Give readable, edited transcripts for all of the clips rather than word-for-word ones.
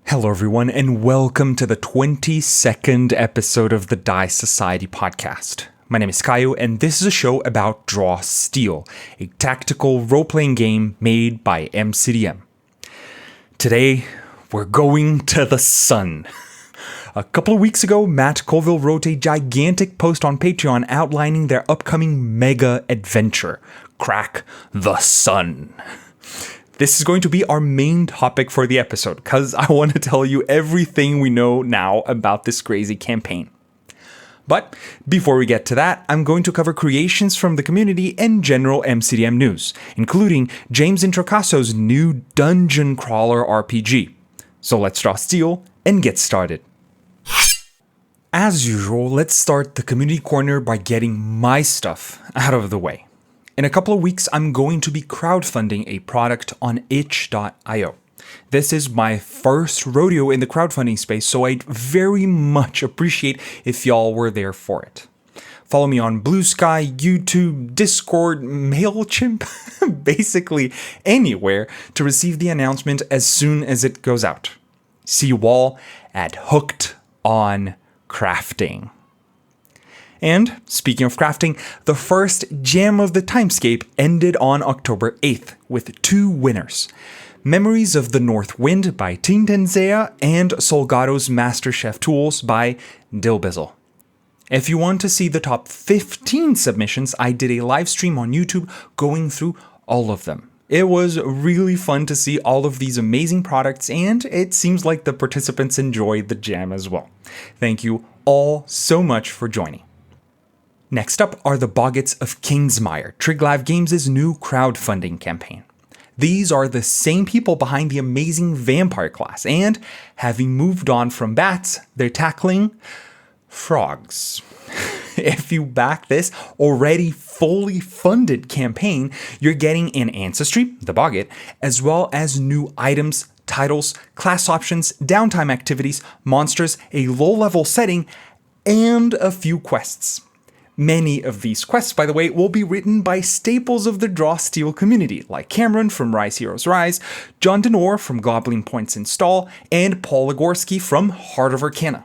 Hello, everyone, and welcome to the 22nd episode of the Die Society podcast. My name is Caio, and this is a show about Draw Steel, a tactical role-playing game made by MCDM. Today, we're going to the sun. A couple of weeks ago, Matt Colville wrote a gigantic post on Patreon outlining their upcoming mega adventure, Crack the Sun. This is going to be our main topic for the episode, because I want to tell you everything we know now about this crazy campaign. But before we get to that, I'm going to cover creations from the community and general MCDM news, including James Introcasso's new Dungeon Crawler RPG. So let's draw steel and get started. As usual, let's start the community corner by getting my stuff out of the way. In a couple of weeks, I'm going to be crowdfunding a product on itch.io. This is my first rodeo in the crowdfunding space, so I'd very much appreciate if y'all were there for it. Follow me on Blue Sky, YouTube, Discord, MailChimp, basically anywhere to receive the announcement as soon as it goes out. See you all at Hooked on Crafting. And, speaking of crafting, the first Jam of the Timescape ended on October 8th with two winners. Memories of the North Wind by Tintenzea and Solgado's Master Chef Tools by Dilbizzle. If you want to see the top 15 submissions, I did a live stream on YouTube going through all of them. It was really fun to see all of these amazing products, and it seems like the participants enjoyed the jam as well. Thank you all so much for joining. Next up are the Boggets of Kingsmire, Triglav Games' new crowdfunding campaign. These are the same people behind the amazing vampire class, and having moved on from bats, they're tackling frogs. If you back this already fully funded campaign, you're getting an ancestry, the Boggett, as well as new items, titles, class options, downtime activities, monsters, a low-level setting, and a few quests. Many of these quests, by the way, will be written by staples of the Draw Steel community, like Cameron from Rise Heroes Rise, John Denor from Goblin Points Install, and Paul Ligorski from Heart of Arcana.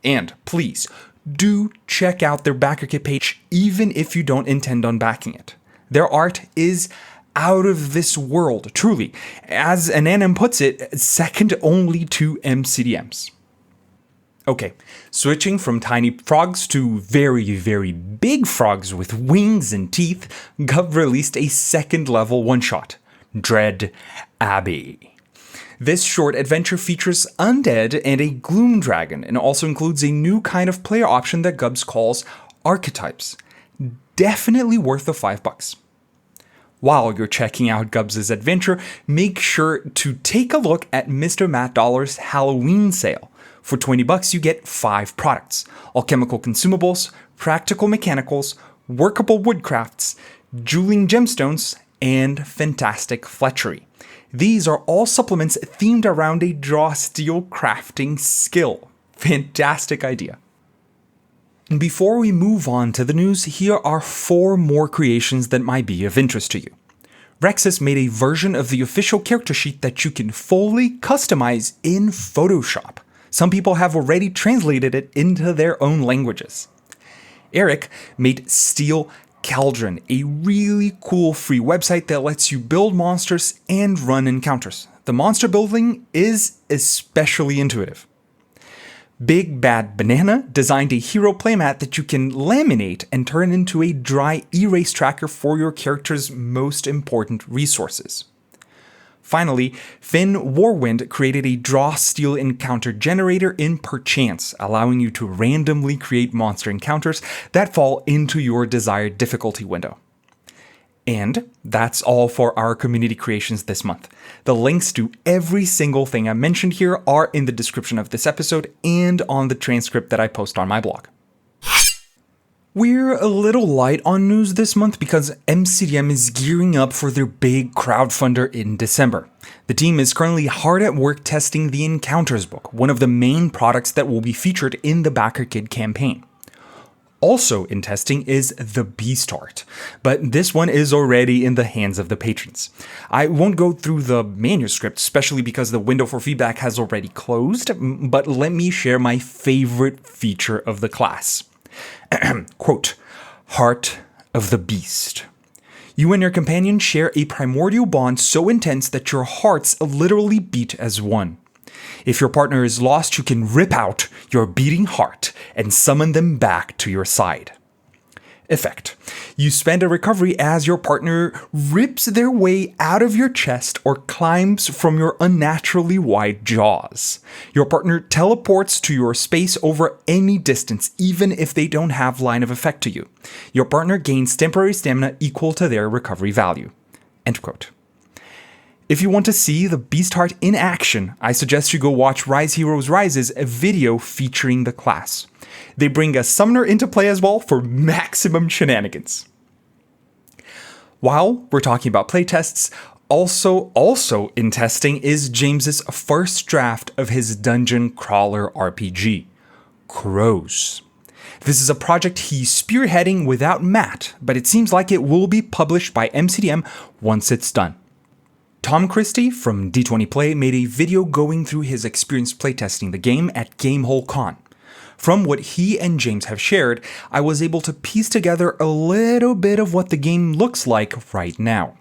And please, do check out their backer kit page, even if you don't intend on backing it. Their art is out of this world, truly. As Ananim puts it, second only to MCDM's. Okay, switching from tiny frogs to very, very big frogs with wings and teeth, Gov released a second level one-shot, Dread Abbey. This short adventure features undead and a gloom dragon, and also includes a new kind of player option that Gubs calls archetypes. Definitely worth the $5. While you're checking out Gubs' adventure, make sure to take a look at Mr. Matt Dollar's Halloween sale. For $20, you get 5 products: alchemical consumables, practical mechanicals, workable woodcrafts, jeweling gemstones, and fantastic fletchery. These are all supplements themed around a draw steel crafting skill. Fantastic idea. And before we move on to the news, here are 4 more creations that might be of interest to you. Rexus made a version of the official character sheet that you can fully customize in Photoshop. Some people have already translated it into their own languages. Eric made Steel Cauldron, a really cool free website that lets you build monsters and run encounters. The monster building is especially intuitive. Big Bad Banana designed a hero playmat that you can laminate and turn into a dry erase tracker for your character's most important resources. Finally, Finn Warwind created a draw steel encounter generator in Perchance, allowing you to randomly create monster encounters that fall into your desired difficulty window. And that's all for our community creations this month. The links to every single thing I mentioned here are in the description of this episode and on the transcript that I post on my blog. We're a little light on news this month because MCDM is gearing up for their big crowdfunder in December. The team is currently hard at work testing the Encounters book, one of the main products that will be featured in the Backer Kid campaign. Also in testing is the Beast Art, but this one is already in the hands of the patrons. I won't go through the manuscript, especially because the window for feedback has already closed, but let me share my favorite feature of the class. Quote, Heart of the Beast. You and your companion share a primordial bond so intense that your hearts literally beat as one. If your partner is lost, you can rip out your beating heart and summon them back to your side. Effect. You spend a recovery as your partner rips their way out of your chest or climbs from your unnaturally wide jaws. Your partner teleports to your space over any distance, even if they don't have line of effect to you. Your partner gains temporary stamina equal to their recovery value. End quote. If you want to see the Beast Heart in action, I suggest you go watch Rise Heroes Rise's video featuring the class. They bring a summoner into play as well for maximum shenanigans. While we're talking about playtests, also in testing is James's first draft of his dungeon crawler RPG, Crows. This is a project he's spearheading without Matt, but it seems like it will be published by MCDM once it's done. Tom Christie from D20 Play made a video going through his experience playtesting the game at Gamehole Con. From what he and James have shared, I was able to piece together a little bit of what the game looks like right now.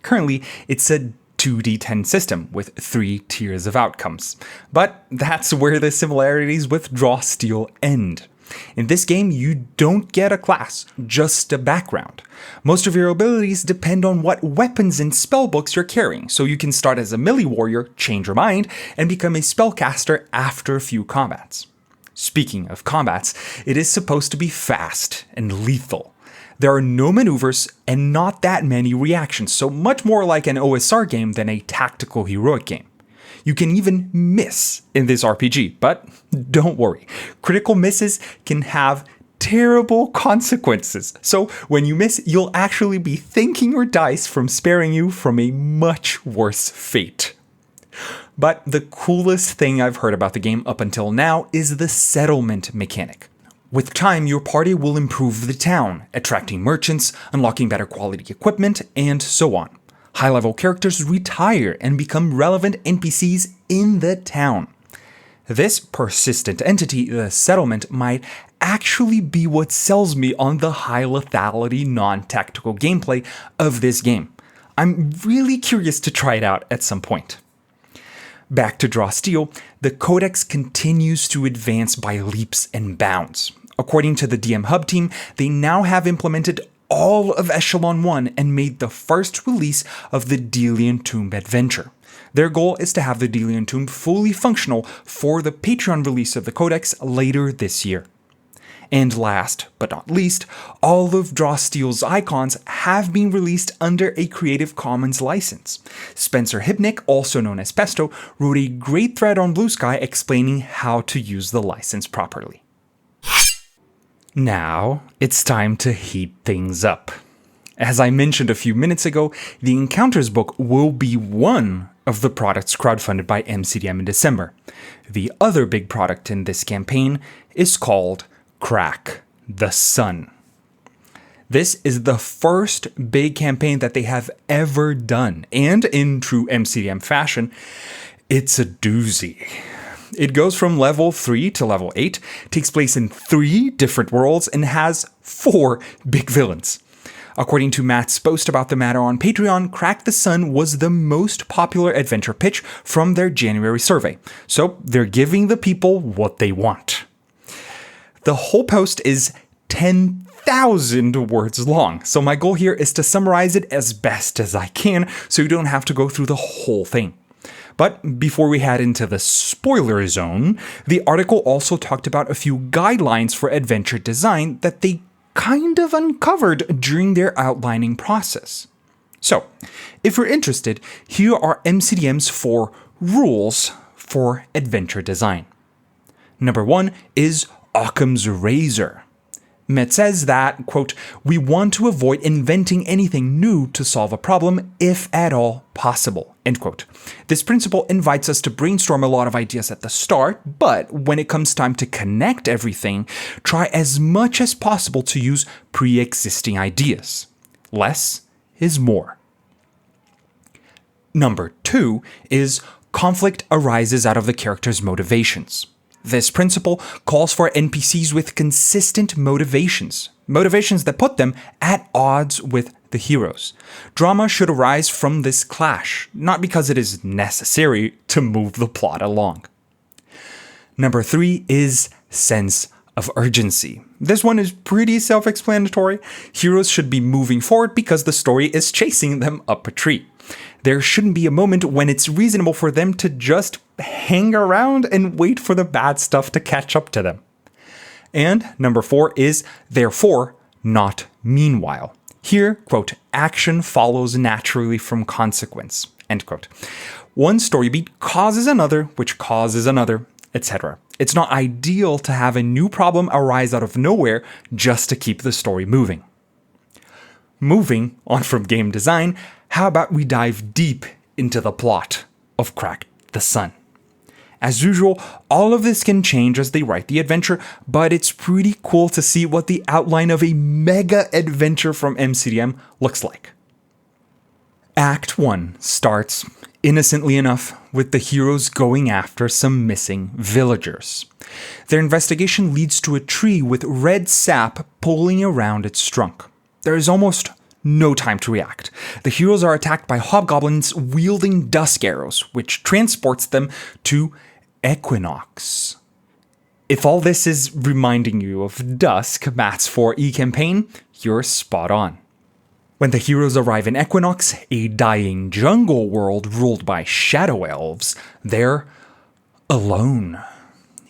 Currently, it's a 2d10 system with 3 tiers of outcomes, but that's where the similarities with Draw Steel end. In this game, you don't get a class, just a background. Most of your abilities depend on what weapons and spellbooks you're carrying, so you can start as a melee warrior, change your mind, and become a spellcaster after a few combats. Speaking of combats, it is supposed to be fast and lethal. There are no maneuvers and not that many reactions, so much more like an OSR game than a tactical heroic game. You can even miss in this RPG, but don't worry. Critical misses can have terrible consequences. So when you miss, you'll actually be thanking your dice from sparing you from a much worse fate. But the coolest thing I've heard about the game up until now is the settlement mechanic. With time, your party will improve the town, attracting merchants, unlocking better quality equipment, and so on. High-level characters retire and become relevant NPCs in the town. This persistent entity, the settlement, might actually be what sells me on the high lethality non-tactical gameplay of this game. I'm really curious to try it out at some point. Back to Draw Steel, the codex continues to advance by leaps and bounds. According to the DM Hub team, they now have implemented all of Echelon 1 and made the first release of the Delian Tomb adventure. Their goal is to have the Delian Tomb fully functional for the Patreon release of the codex later this year. And last but not least, all of Draw Steel's icons have been released under a Creative Commons license. Spencer Hibnick, also known as Pesto, wrote a great thread on Blue Sky explaining how to use the license properly. Now, it's time to heat things up. As I mentioned a few minutes ago, the Encounters book will be one of the products crowdfunded by MCDM in December. The other big product in this campaign is called Crack the Sun. This is the first big campaign that they have ever done, and in true MCDM fashion, it's a doozy. It goes from level 3 to level 8, takes place in 3 different worlds, and has 4 big villains. According to Matt's post about the matter on Patreon, Crack the Sun was the most popular adventure pitch from their January survey, so they're giving the people what they want. The whole post is 10,000 words long, so my goal here is to summarize it as best as I can so you don't have to go through the whole thing. But before we head into the spoiler zone, the article also talked about a few guidelines for adventure design that they kind of uncovered during their outlining process. So, if you're interested, here are MCDM's 4 rules for adventure design. Number 1 is Occam's razor. Met says that, quote, "We want to avoid inventing anything new to solve a problem, if at all possible," end quote. This principle invites us to brainstorm a lot of ideas at the start, but when it comes time to connect everything, try as much as possible to use pre-existing ideas. Less is more. Number 2 is conflict arises out of the character's motivations. This principle calls for NPCs with consistent motivations that put them at odds with the heroes. Drama should arise from this clash, not because it is necessary to move the plot along. Number 3 is sense of urgency. This one is pretty self-explanatory. Heroes should be moving forward because the story is chasing them up a tree. There shouldn't be a moment when it's reasonable for them to just hang around and wait for the bad stuff to catch up to them. And number 4 is therefore, not meanwhile. Here, quote, "action follows naturally from consequence," end quote. One story beat causes another, which causes another, etc. It's not ideal to have a new problem arise out of nowhere just to keep the story moving. Moving on from game design, how about we dive deep into the plot of Crack the Sun? As usual, all of this can change as they write the adventure, but it's pretty cool to see what the outline of a mega adventure from MCDM looks like. Act 1 starts, innocently enough, with the heroes going after some missing villagers. Their investigation leads to a tree with red sap pulling around its trunk. There is almost no time to react. The heroes are attacked by hobgoblins wielding dusk arrows, which transports them to Equinox. If all this is reminding you of Dusk, Matt's 4E campaign, you're spot on. When the heroes arrive in Equinox, a dying jungle world ruled by shadow elves, they're alone.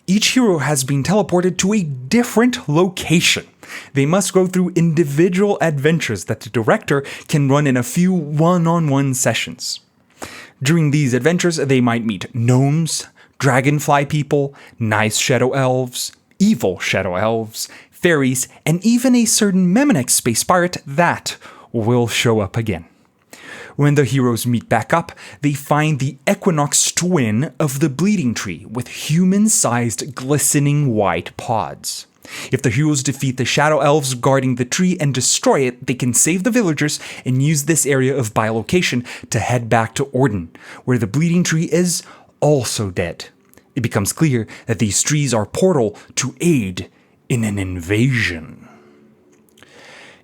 Each hero has been teleported to a different location. They must go through individual adventures that the director can run in a few one-on-one sessions. During these adventures, they might meet gnomes, dragonfly people, nice shadow elves, evil shadow elves, fairies, and even a certain Memenex space pirate that will show up again. When the heroes meet back up, they find the Equinox twin of the Bleeding Tree with human-sized glistening white pods. If the heroes defeat the shadow elves guarding the tree and destroy it, they can save the villagers and use this area of bilocation to head back to Orden, where the Bleeding Tree is also dead. It becomes clear that these trees are portal to aid in an invasion.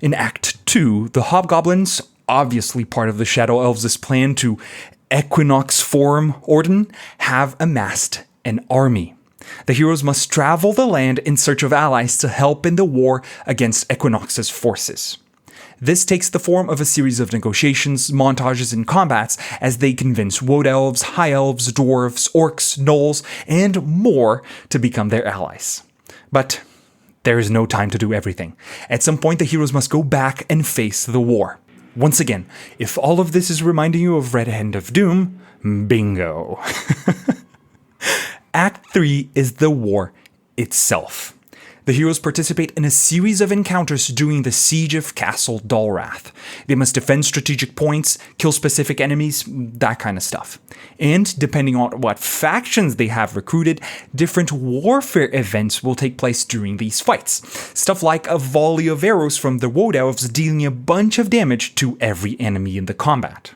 In Act 2, the hobgoblins, obviously part of the shadow elves' plan to Equinox form Orden, have amassed an army. The heroes must travel the land in search of allies to help in the war against Equinox's forces. This takes the form of a series of negotiations, montages, and combats as they convince wood elves, high elves, dwarves, orcs, gnolls, and more to become their allies. But there is no time to do everything. At some point, the heroes must go back and face the war. Once again, if all of this is reminding you of Red Hand of Doom, bingo. Act 3 is the war itself. The heroes participate in a series of encounters during the siege of Castle Dalrath. They must defend strategic points, kill specific enemies, that kind of stuff. And depending on what factions they have recruited, different warfare events will take place during these fights. Stuff like a volley of arrows from the Wood Elves dealing a bunch of damage to every enemy in the combat.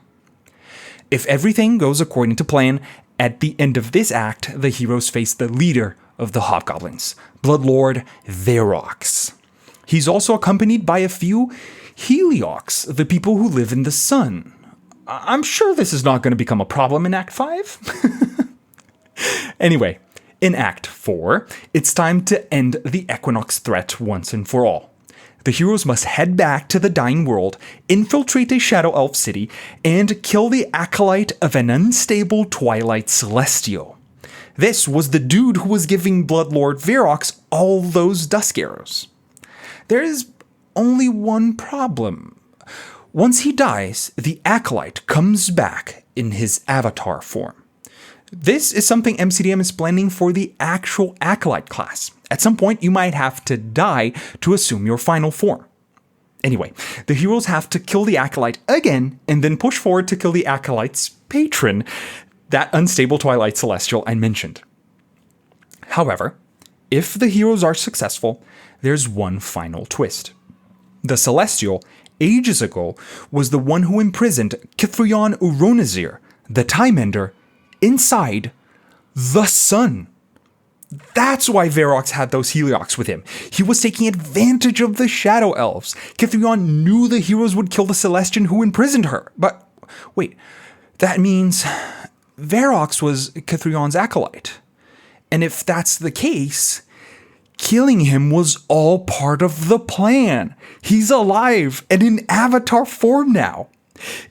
If everything goes according to plan, at the end of this act, the heroes face the leader of the hobgoblins, Bloodlord Verox. He's also accompanied by a few Heliox, the people who live in the sun. I'm sure this is not going to become a problem in Act 5. Anyway, in Act 4, it's time to end the Equinox threat once and for all. The heroes must head back to the dying world, infiltrate a Shadow Elf city, and kill the acolyte of an unstable Twilight Celestial. This was the dude who was giving Bloodlord Verox all those dusk arrows. There is only one problem. Once he dies, the acolyte comes back in his avatar form. This is something MCDM is planning for the actual acolyte class. At some point, you might have to die to assume your final form. Anyway, the heroes have to kill the Acolyte again, and then push forward to kill the Acolyte's patron, that unstable Twilight Celestial I mentioned. However, if the heroes are successful, there's one final twist. The Celestial, ages ago, was the one who imprisoned Kithrion Uronazir, the Time Ender, inside the sun. That's why Varrox had those Heliox with him. He was taking advantage of the Shadow Elves. Kithrion knew the heroes would kill the Celestian who imprisoned her. But wait, that means Varrox was Kithrion's acolyte. And if that's the case, killing him was all part of the plan. He's alive and in avatar form now.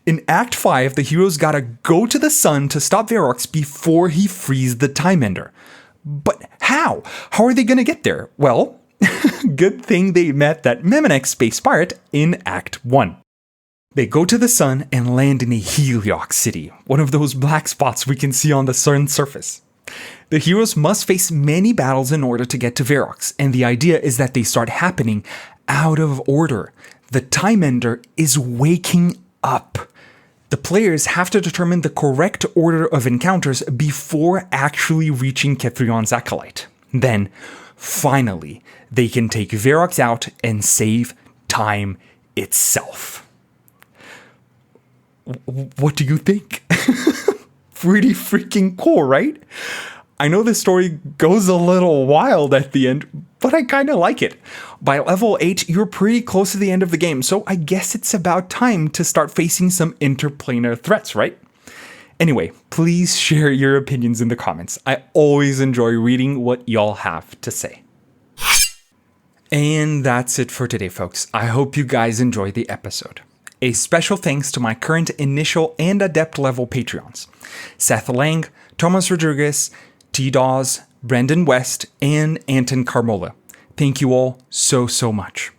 In Act 5, the heroes gotta go to the sun to stop Varrox before he frees the Time Ender. But how? How are they gonna get there? Well, good thing they met that Memenex space pirate in Act 1. They go to the sun and land in a Heliox city, one of those black spots we can see on the sun's surface. The heroes must face many battles in order to get to Varrox, and the idea is that they start happening out of order. The Time Ender is waking up. The players have to determine the correct order of encounters before actually reaching Kithrion's acolyte. Then, finally, they can take Varrox out and save time itself. What do you think? Pretty freaking cool, right? I know this story goes a little wild at the end, but I kind of like it. By level 8, you're pretty close to the end of the game, so I guess it's about time to start facing some interplanar threats, right? Anyway, please share your opinions in the comments. I always enjoy reading what y'all have to say. And that's it for today, folks. I hope you guys enjoyed the episode. A special thanks to my current initial and adept level Patreons: Seth Lang, Thomas Rodriguez, T. Dawes, Brendan West, and Anton Carmola. Thank you all so much.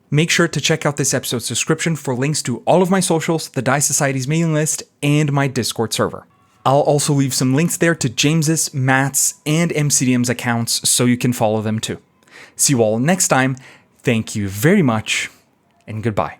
Make sure to check out this episode's description for links to all of my socials, the Die Society's mailing list, and my Discord server. I'll also leave some links there to James's, Matt's, and MCDM's accounts so you can follow them too. See you all next time. Thank you very much, and goodbye.